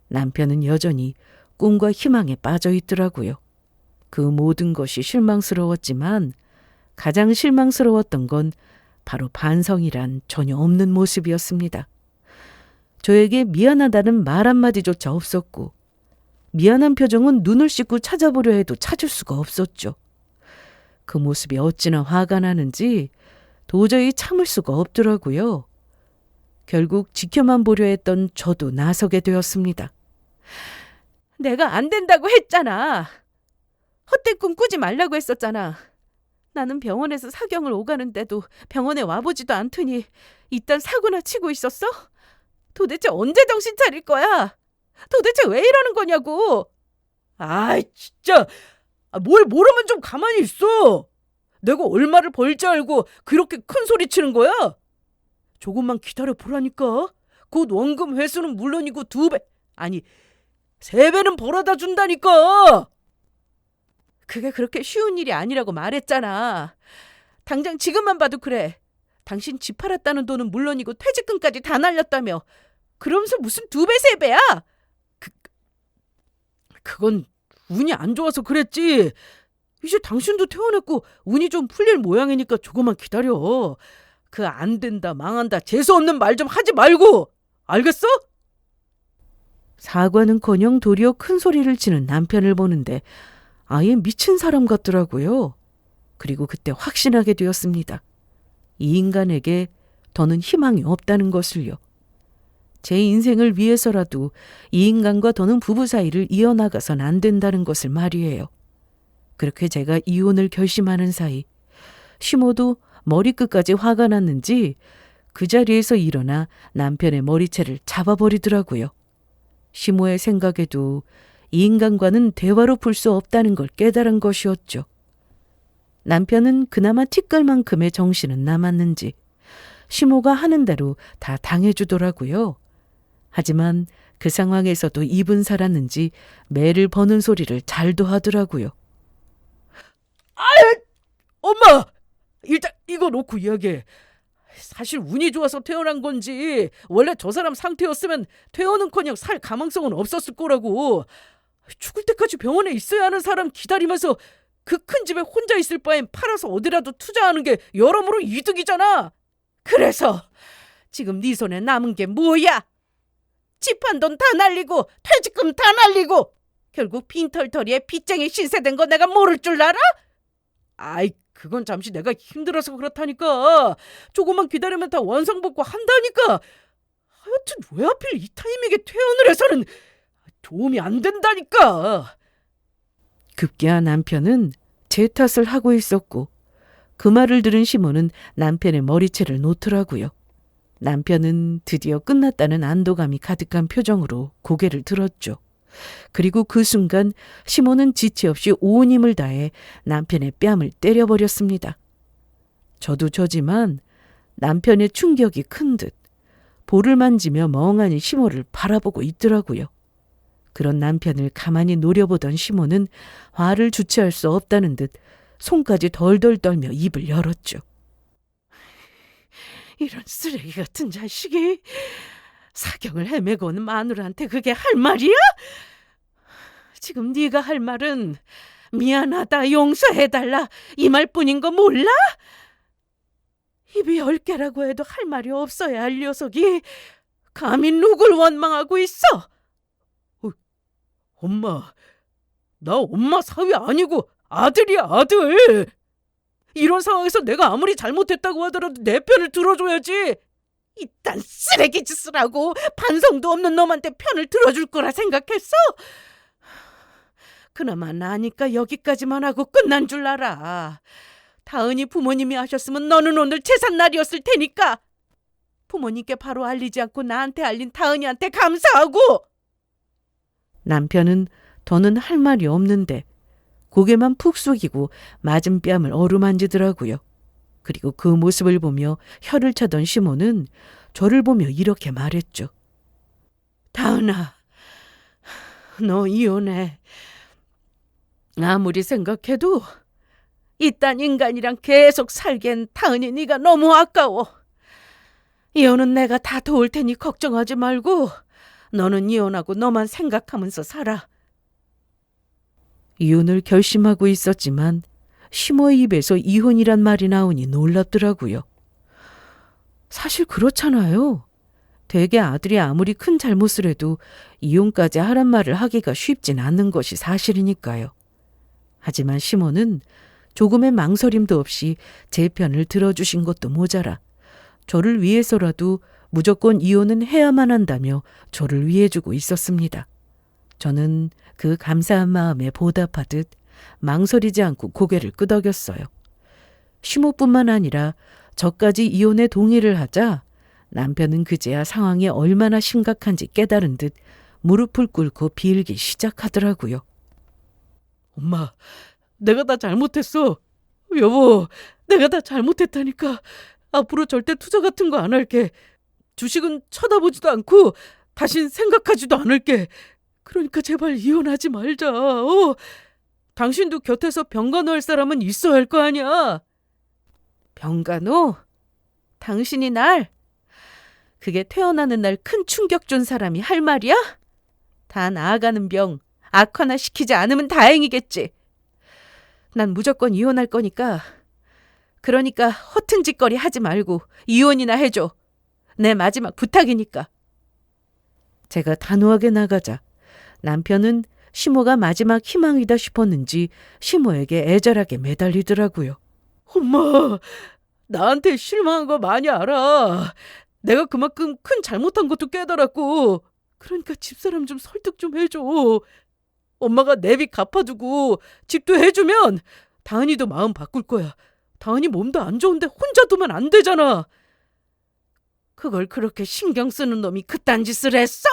남편은 여전히 꿈과 희망에 빠져 있더라고요. 그 모든 것이 실망스러웠지만 가장 실망스러웠던 건 바로 반성이란 전혀 없는 모습이었습니다. 저에게 미안하다는 말 한마디조차 없었고 미안한 표정은 눈을 씻고 찾아보려 해도 찾을 수가 없었죠. 그 모습이 어찌나 화가 나는지 도저히 참을 수가 없더라고요. 결국 지켜만 보려 했던 저도 나서게 되었습니다. 내가 안 된다고 했잖아. 헛된 꿈 꾸지 말라고 했었잖아. 나는 병원에서 사경을 오가는데도 병원에 와보지도 않더니 이딴 사고나 치고 있었어? 도대체 언제 정신 차릴 거야? 도대체 왜 이러는 거냐고. 아이 진짜 뭘 모르면 좀 가만히 있어. 내가 얼마를 벌지 알고 그렇게 큰 소리 치는 거야? 조금만 기다려 보라니까. 곧 원금 회수는 물론이고 2배 아니 3배는 벌어다 준다니까. 그게 그렇게 쉬운 일이 아니라고 말했잖아. 당장 지금만 봐도 그래. 당신 집 팔았다는 돈은 물론이고 퇴직금까지 다 날렸다며. 그러면서 무슨 2배, 3배야? 그건 운이 안 좋아서 그랬지. 이제 당신도 퇴원했고 운이 좀 풀릴 모양이니까 조금만 기다려. 그 안 된다 망한다 재수없는 말 좀 하지 말고. 알겠어? 사과는커녕 도리어 큰 소리를 치는 남편을 보는데 아예 미친 사람 같더라고요. 그리고 그때 확신하게 되었습니다. 이 인간에게 더는 희망이 없다는 것을요. 제 인생을 위해서라도 이 인간과 더는 부부 사이를 이어나가선 안 된다는 것을 말이에요. 그렇게 제가 이혼을 결심하는 사이 시모도 머리끝까지 화가 났는지 그 자리에서 일어나 남편의 머리채를 잡아버리더라고요. 시모의 생각에도 이 인간과는 대화로 풀 수 없다는 걸 깨달은 것이었죠. 남편은 그나마 티끌만큼의 정신은 남았는지 시모가 하는 대로 다 당해주더라고요. 하지만 그 상황에서도 입은 살았는지 매를 버는 소리를 잘도 하더라고요. 엄마! 일단 이거 놓고 이야기해. 사실 운이 좋아서 퇴원한 건지 원래 저 사람 상태였으면 퇴원은커녕 살 가망성은 없었을 거라고. 죽을 때까지 병원에 있어야 하는 사람 기다리면서 그 큰 집에 혼자 있을 바엔 팔아서 어디라도 투자하는 게 여러모로 이득이잖아. 그래서 지금 네 손에 남은 게 뭐야? 집 한 돈 다 날리고 퇴직금 다 날리고 결국 빈털터리에 빚쟁이 신세된 거 내가 모를 줄 알아? 아이 그건 잠시 내가 힘들어서 그렇다니까. 조금만 기다리면 다 원상복구 한다니까. 하여튼 왜 하필 이 타이밍에 퇴원을 해서는 도움이 안 된다니까. 급기야 남편은 제 탓을 하고 있었고 그 말을 들은 시모는 남편의 머리채를 놓더라고요. 남편은 드디어 끝났다는 안도감이 가득한 표정으로 고개를 들었죠. 그리고 그 순간 시모는 지체 없이 온 힘을 다해 남편의 뺨을 때려버렸습니다. 저도 저지만 남편의 충격이 큰 듯 볼을 만지며 멍하니 시모를 바라보고 있더라고요. 그런 남편을 가만히 노려보던 시모는 화를 주체할 수 없다는 듯 손까지 덜덜 떨며 입을 열었죠. 이런 쓰레기 같은 자식이 사경을 헤매고 온 마누라한테 그게 할 말이야? 지금 네가 할 말은 미안하다, 용서해달라 이 말뿐인 거 몰라? 입이 10개라고 해도 할 말이 없어야 할 녀석이 감히 누굴 원망하고 있어? 엄마, 나 엄마 사위 아니고 아들이야, 아들. 이런 상황에서 내가 아무리 잘못했다고 하더라도 내 편을 들어줘야지. 이딴 쓰레기 짓을 하고 반성도 없는 놈한테 편을 들어줄 거라 생각했어? 그나마 나니까 여기까지만 하고 끝난 줄 알아. 다은이 부모님이 하셨으면 너는 오늘 제삿날이었을 테니까. 부모님께 바로 알리지 않고 나한테 알린 다은이한테 감사하고. 남편은 더는 할 말이 없는데 고개만 푹 숙이고 맞은 뺨을 어루만지더라고요. 그리고 그 모습을 보며 혀를 차던 시모는 저를 보며 이렇게 말했죠. 다은아, 너 이혼해. 아무리 생각해도 이딴 인간이랑 계속 살기엔 다은이 네가 너무 아까워. 이혼은 내가 다 도울 테니 걱정하지 말고 너는 이혼하고 너만 생각하면서 살아. 이혼을 결심하고 있었지만 시모의 입에서 이혼이란 말이 나오니 놀랍더라고요. 사실 그렇잖아요. 대개 아들이 아무리 큰 잘못을 해도 이혼까지 하란 말을 하기가 쉽진 않는 것이 사실이니까요. 하지만 시모는 조금의 망설임도 없이 제 편을 들어주신 것도 모자라 저를 위해서라도 무조건 이혼은 해야만 한다며 저를 위해주고 있었습니다. 저는 그 감사한 마음에 보답하듯 망설이지 않고 고개를 끄덕였어요. 시모뿐만 아니라 저까지 이혼에 동의를 하자 남편은 그제야 상황이 얼마나 심각한지 깨달은 듯 무릎을 꿇고 빌기 시작하더라고요. 엄마, 내가 다 잘못했어. 여보, 내가 다 잘못했다니까. 앞으로 절대 투자 같은 거 안 할게. 주식은 쳐다보지도 않고 다신 생각하지도 않을게. 그러니까 제발 이혼하지 말자. 당신도 곁에서 병간호 할 사람은 있어야 할 거 아니야. 병간호? 당신이 날? 그게 태어나는 날 큰 충격 준 사람이 할 말이야? 다 나아가는 병 악화나 시키지 않으면 다행이겠지. 난 무조건 이혼할 거니까. 그러니까 허튼 짓거리 하지 말고 이혼이나 해줘. 내 마지막 부탁이니까. 제가 단호하게 나가자 남편은 시모가 마지막 희망이다 싶었는지 시모에게 애절하게 매달리더라고요. 엄마, 나한테 실망한 거 많이 알아. 내가 그만큼 큰 잘못한 것도 깨달았고. 그러니까 집사람 좀 설득 좀 해줘. 엄마가 내 빚 갚아주고 집도 해주면 다은이도 마음 바꿀 거야. 다은이 몸도 안 좋은데 혼자 두면 안 되잖아. 그걸 그렇게 신경 쓰는 놈이 그딴 짓을 했어?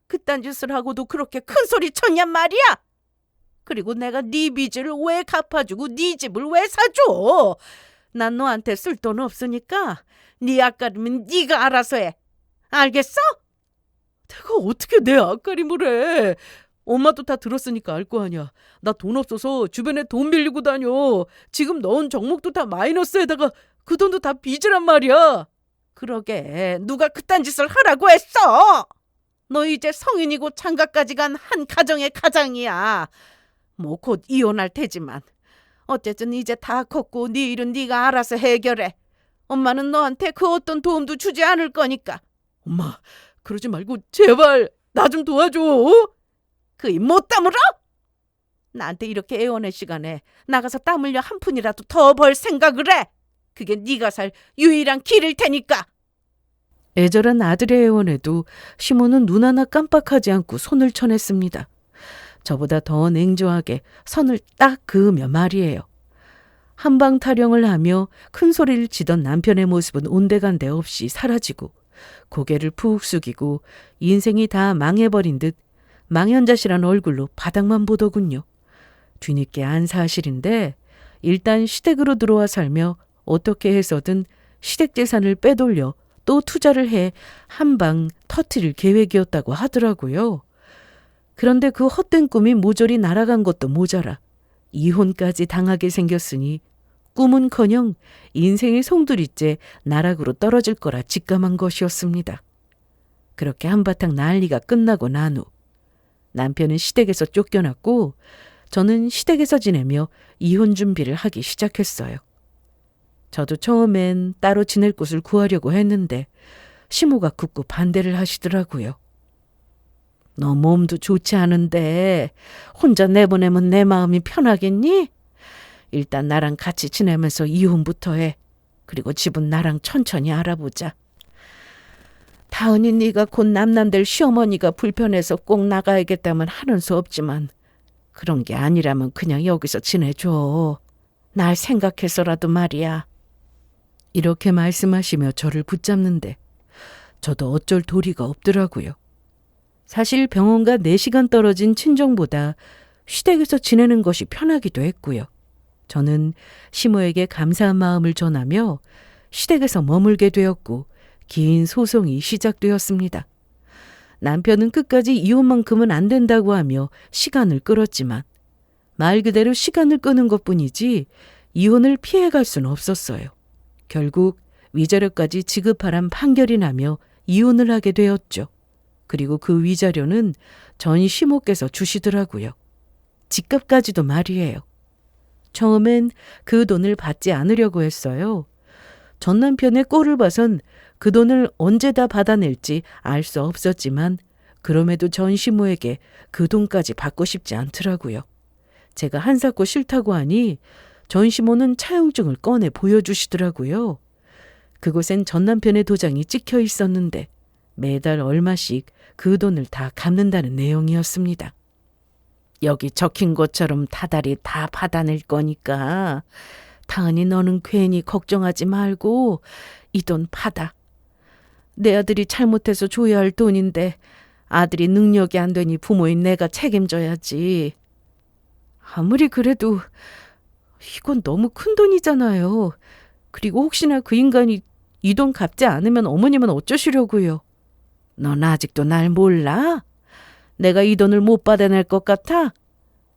그딴 짓을 하고도 그렇게 큰 소리 쳤냔 말이야? 그리고 내가 네 빚을 왜 갚아주고 네 집을 왜 사줘? 난 너한테 쓸 돈 없으니까 네 앞가림은 네가 알아서 해. 알겠어? 내가 어떻게 내 앞가림을 해. 엄마도 다 들었으니까 알 거 아니야. 나 돈 없어서 주변에 돈 빌리고 다녀. 지금 넣은 종목도 다 마이너스에다가 그 돈도 다 빚이란 말이야. 그러게 누가 그딴 짓을 하라고 했어? 너 이제 성인이고 장가까지 간 한 가정의 가장이야. 뭐 곧 이혼할 테지만 어쨌든 이제 다 컸고 네 일은 네가 알아서 해결해. 엄마는 너한테 그 어떤 도움도 주지 않을 거니까. 엄마, 그러지 말고 제발 나 좀 도와줘. 그 입 못 다물어? 나한테 이렇게 애원의 시간에 나가서 땀 흘려 한 푼이라도 더 벌 생각을 해. 그게 네가 살 유일한 길일 테니까. 애절한 아들의 애원에도 시모는 눈 하나 깜빡하지 않고 손을 쳐냈습니다. 저보다 더 냉정하게 선을 딱 그으며 말이에요. 한방 타령을 하며 큰 소리를 치던 남편의 모습은 온데간데 없이 사라지고 고개를 푹 숙이고 인생이 다 망해버린 듯 망연자실한 얼굴로 바닥만 보더군요. 뒤늦게 안 사실인데 일단 시댁으로 들어와 살며 어떻게 해서든 시댁 재산을 빼돌려 또 투자를 해 한방 터트릴 계획이었다고 하더라고요. 그런데 그 헛된 꿈이 모조리 날아간 것도 모자라 이혼까지 당하게 생겼으니 꿈은커녕 인생의 송두리째 나락으로 떨어질 거라 직감한 것이었습니다. 그렇게 한바탕 난리가 끝나고 난 후 남편은 시댁에서 쫓겨났고 저는 시댁에서 지내며 이혼 준비를 하기 시작했어요. 저도 처음엔 따로 지낼 곳을 구하려고 했는데 시모가 굳고 반대를 하시더라고요. 너 몸도 좋지 않은데 혼자 내보내면 내 마음이 편하겠니? 일단 나랑 같이 지내면서 이혼부터 해. 그리고 집은 나랑 천천히 알아보자. 다은이 네가 곧 남남될 시어머니가 불편해서 꼭 나가야겠다면 하는 수 없지만 그런 게 아니라면 그냥 여기서 지내줘. 날 생각해서라도 말이야. 이렇게 말씀하시며 저를 붙잡는데 저도 어쩔 도리가 없더라고요. 사실 병원과 4시간 떨어진 친정보다 시댁에서 지내는 것이 편하기도 했고요. 저는 시모에게 감사한 마음을 전하며 시댁에서 머물게 되었고 긴 소송이 시작되었습니다. 남편은 끝까지 이혼만큼은 안 된다고 하며 시간을 끌었지만 말 그대로 시간을 끄는 것뿐이지 이혼을 피해갈 수는 없었어요. 결국 위자료까지 지급하란 판결이 나며 이혼을 하게 되었죠. 그리고 그 위자료는 전 시모께서 주시더라고요. 집값까지도 말이에요. 처음엔 그 돈을 받지 않으려고 했어요. 전 남편의 꼴을 봐선 그 돈을 언제 다 받아낼지 알 수 없었지만 그럼에도 전 시모에게 그 돈까지 받고 싶지 않더라고요. 제가 한사코 싫다고 하니 전 시모는 차용증을 꺼내 보여주시더라고요. 그곳엔 전 남편의 도장이 찍혀 있었는데 매달 얼마씩 그 돈을 다 갚는다는 내용이었습니다. 여기 적힌 것처럼 다달이 다 받아낼 거니까 다은이 너는 괜히 걱정하지 말고 이 돈 받아. 내 아들이 잘못해서 줘야 할 돈인데 아들이 능력이 안 되니 부모인 내가 책임져야지. 아무리 그래도 이건 너무 큰 돈이잖아요. 그리고 혹시나 그 인간이 이 돈 갚지 않으면 어머님은 어쩌시려고요. 넌 아직도 날 몰라? 내가 이 돈을 못 받아낼 것 같아?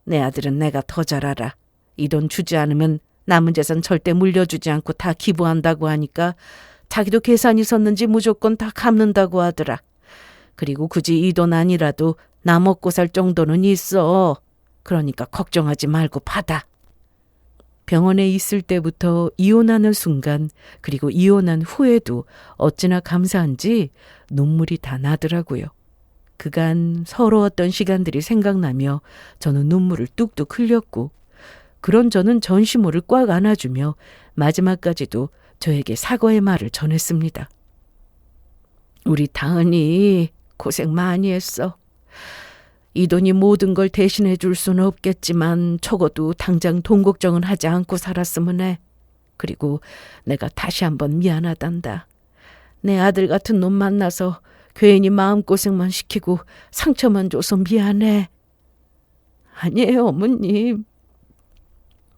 내 아들은 내가 더 잘 알아. 이 돈 주지 않으면 남은 재산 절대 물려주지 않고 다 기부한다고 하니까 자기도 계산이 섰는지 무조건 다 갚는다고 하더라. 그리고 굳이 이 돈 아니라도 나 먹고 살 정도는 있어. 그러니까 걱정하지 말고 받아. 병원에 있을 때부터 이혼하는 순간 그리고 이혼한 후에도 어찌나 감사한지 눈물이 다 나더라고요. 그간 서러웠던 시간들이 생각나며 저는 눈물을 뚝뚝 흘렸고 그런 저는 전시모를 꽉 안아주며 마지막까지도 저에게 사과의 말을 전했습니다. 우리 다은이 고생 많이 했어. 이 돈이 모든 걸 대신해 줄 수는 없겠지만 적어도 당장 돈 걱정은 하지 않고 살았으면 해. 그리고 내가 다시 한번 미안하단다. 내 아들 같은 놈 만나서 괜히 마음고생만 시키고 상처만 줘서 미안해. 아니에요, 어머님.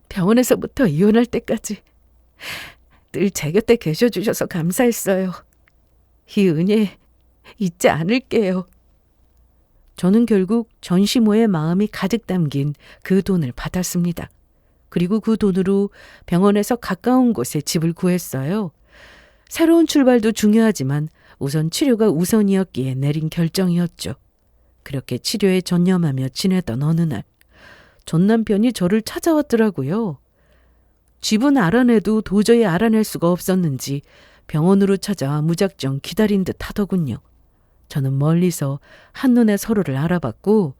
병원에서부터 이혼할 때까지 늘 제 곁에 계셔주셔서 감사했어요. 이 은혜 잊지 않을게요. 저는 결국 전시모의 마음이 가득 담긴 그 돈을 받았습니다. 그리고 그 돈으로 병원에서 가까운 곳에 집을 구했어요. 새로운 출발도 중요하지만 우선 치료가 우선이었기에 내린 결정이었죠. 그렇게 치료에 전념하며 지내던 어느 날 전 남편이 저를 찾아왔더라고요. 집은 알아내도 도저히 알아낼 수가 없었는지 병원으로 찾아와 무작정 기다린 듯 하더군요. 저는 멀리서 한눈에 서로를 알아봤고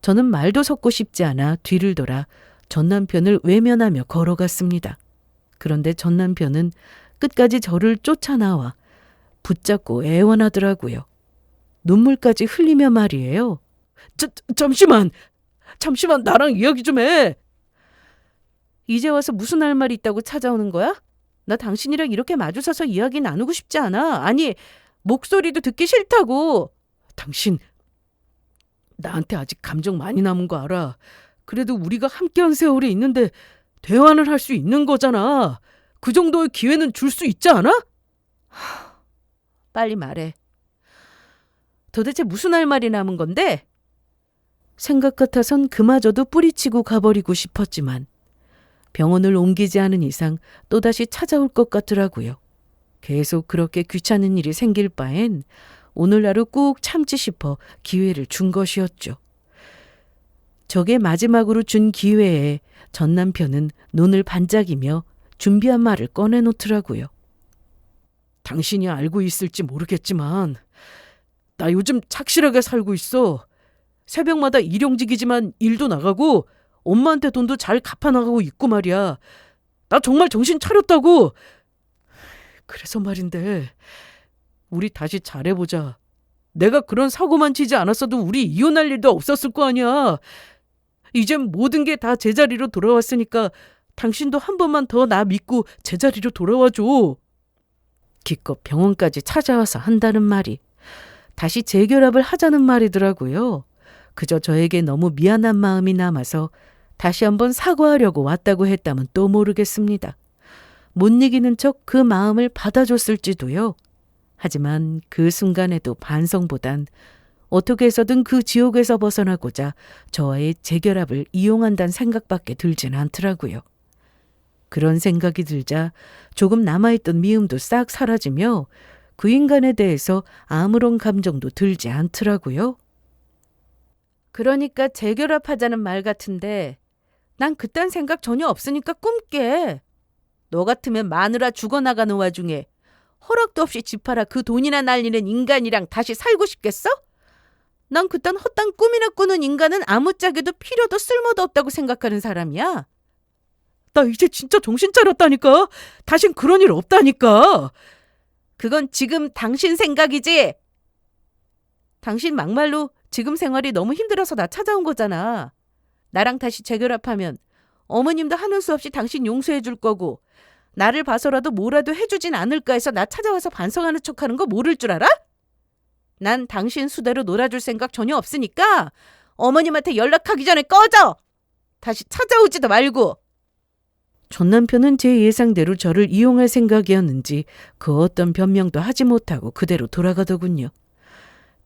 저는 말도 섞고 싶지 않아 뒤를 돌아 전 남편을 외면하며 걸어갔습니다. 그런데 전 남편은 끝까지 저를 쫓아나와 붙잡고 애원하더라고요. 눈물까지 흘리며 말이에요. 잠시만 나랑 이야기 좀 해. 이제 와서 무슨 할 말이 있다고 찾아오는 거야? 나 당신이랑 이렇게 마주서서 이야기 나누고 싶지 않아. 아니, 목소리도 듣기 싫다고. 당신 나한테 아직 감정 많이 남은 거 알아. 그래도 우리가 함께한 세월이 있는데 대화는 할 수 있는 거잖아. 그 정도의 기회는 줄 수 있지 않아? 빨리 말해. 도대체 무슨 할 말이 남은 건데? 생각 같아선 그마저도 뿌리치고 가버리고 싶었지만 병원을 옮기지 않은 이상 또다시 찾아올 것 같더라고요. 계속 그렇게 귀찮은 일이 생길 바엔 오늘 하루 꾹 참지 싶어 기회를 준 것이었죠. 저게 마지막으로 준 기회에 전 남편은 눈을 반짝이며 준비한 말을 꺼내놓더라고요. 당신이 알고 있을지 모르겠지만 나 요즘 착실하게 살고 있어. 새벽마다 일용직이지만 일도 나가고 엄마한테 돈도 잘 갚아나가고 있고 말이야. 나 정말 정신 차렸다고. 그래서 말인데 우리 다시 잘해보자. 내가 그런 사고만 치지 않았어도 우리 이혼할 일도 없었을 거 아니야. 이젠 모든 게 다 제자리로 돌아왔으니까 당신도 한 번만 더 나 믿고 제자리로 돌아와줘. 기껏 병원까지 찾아와서 한다는 말이 다시 재결합을 하자는 말이더라고요. 그저 저에게 너무 미안한 마음이 남아서 다시 한번 사과하려고 왔다고 했다면 또 모르겠습니다. 못 이기는 척 그 마음을 받아줬을지도요. 하지만 그 순간에도 반성보단 어떻게 해서든 그 지옥에서 벗어나고자 저와의 재결합을 이용한다는 생각밖에 들진 않더라고요. 그런 생각이 들자 조금 남아있던 미움도 싹 사라지며 그 인간에 대해서 아무런 감정도 들지 않더라고요. 그러니까 재결합하자는 말 같은데 난 그딴 생각 전혀 없으니까 꿈깨. 너 같으면 마누라 죽어나가는 와중에 허락도 없이 집 팔아 그 돈이나 날리는 인간이랑 다시 살고 싶겠어? 난 그딴 헛된 꿈이나 꾸는 인간은 아무짝에도 필요도 쓸모도 없다고 생각하는 사람이야. 나 이제 진짜 정신 차렸다니까. 다신 그런 일 없다니까. 그건 지금 당신 생각이지? 당신 막말로 지금 생활이 너무 힘들어서 나 찾아온 거잖아. 나랑 다시 재결합하면 어머님도 하는 수 없이 당신 용서해 줄 거고 나를 봐서라도 뭐라도 해주진 않을까 해서 나 찾아와서 반성하는 척하는 거 모를 줄 알아? 난 당신 수대로 놀아줄 생각 전혀 없으니까 어머님한테 연락하기 전에 꺼져! 다시 찾아오지도 말고! 전 남편은 제 예상대로 저를 이용할 생각이었는지 그 어떤 변명도 하지 못하고 그대로 돌아가더군요.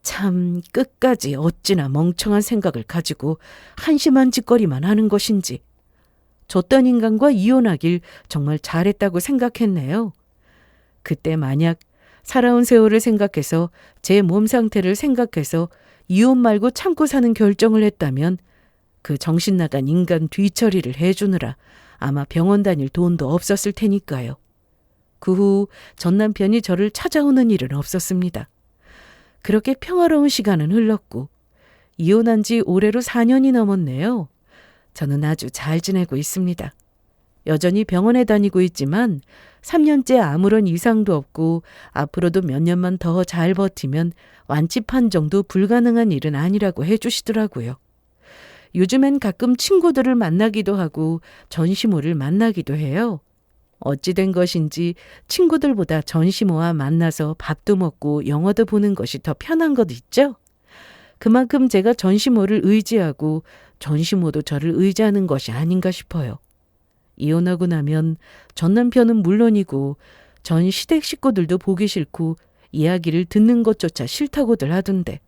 참 끝까지 어찌나 멍청한 생각을 가지고 한심한 짓거리만 하는 것인지 저딴 인간과 이혼하길 정말 잘했다고 생각했네요. 그때 만약 살아온 세월을 생각해서 제 몸 상태를 생각해서 이혼 말고 참고 사는 결정을 했다면 그 정신 나간 인간 뒤처리를 해주느라 아마 병원 다닐 돈도 없었을 테니까요. 그 후 전 남편이 저를 찾아오는 일은 없었습니다. 그렇게 평화로운 시간은 흘렀고 이혼한 지 올해로 4년이 넘었네요. 저는 아주 잘 지내고 있습니다. 여전히 병원에 다니고 있지만 3년째 아무런 이상도 없고 앞으로도 몇 년만 더 잘 버티면 완치 판정도 불가능한 일은 아니라고 해주시더라고요. 요즘엔 가끔 친구들을 만나기도 하고 전시모를 만나기도 해요. 어찌된 것인지 친구들보다 전시모와 만나서 밥도 먹고 영화도 보는 것이 더 편한 것 있죠? 그만큼 제가 전시모를 의지하고 전시모도 저를 의지하는 것이 아닌가 싶어요. 이혼하고 나면 전 남편은 물론이고 전 시댁 식구들도 보기 싫고 이야기를 듣는 것조차 싫다고들 하던데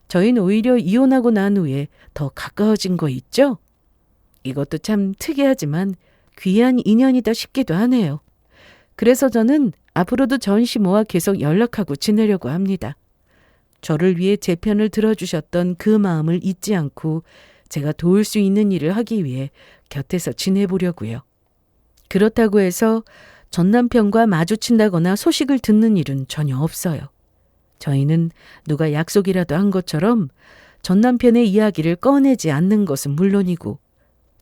저희는 오히려 이혼하고 난 후에 더 가까워진 거 있죠? 이것도 참 특이하지만 귀한 인연이다 싶기도 하네요. 그래서 저는 앞으로도 전시모와 계속 연락하고 지내려고 합니다. 저를 위해 제 편을 들어주셨던 그 마음을 잊지 않고 제가 도울 수 있는 일을 하기 위해 곁에서 지내보려고요. 그렇다고 해서 전 남편과 마주친다거나 소식을 듣는 일은 전혀 없어요. 저희는 누가 약속이라도 한 것처럼 전 남편의 이야기를 꺼내지 않는 것은 물론이고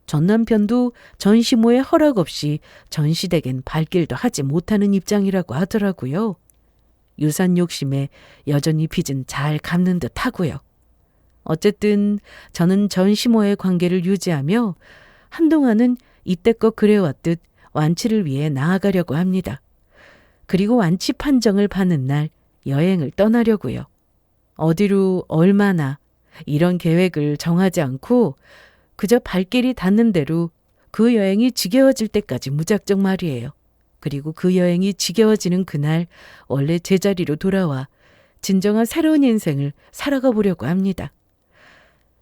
전 남편도 전시모의 허락 없이 전 시댁엔 발길도 하지 못하는 입장이라고 하더라고요. 유산 욕심에 여전히 빚은 잘 갚는 듯 하고요. 어쨌든 저는 전시모의 관계를 유지하며 한동안은 이때껏 그래왔듯 완치를 위해 나아가려고 합니다. 그리고 완치 판정을 받는 날 여행을 떠나려고요. 어디로 얼마나 이런 계획을 정하지 않고 그저 발길이 닿는 대로 그 여행이 지겨워질 때까지 무작정 말이에요. 그리고 그 여행이 지겨워지는 그날 원래 제자리로 돌아와 진정한 새로운 인생을 살아가 보려고 합니다.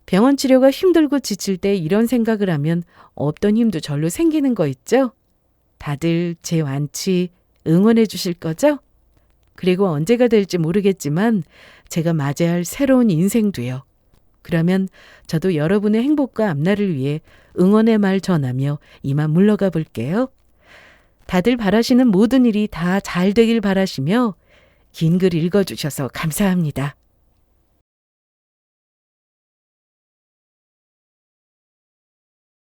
병원 치료가 힘들고 지칠 때 이런 생각을 하면 없던 힘도 절로 생기는 거 있죠? 다들 제 완치 응원해 주실 거죠? 그리고 언제가 될지 모르겠지만 제가 맞이해야 할 새로운 인생도요. 그러면 저도 여러분의 행복과 앞날을 위해 응원의 말 전하며 이만 물러가 볼게요. 다들 바라시는 모든 일이 다 잘 되길 바라시며 긴 글 읽어주셔서 감사합니다.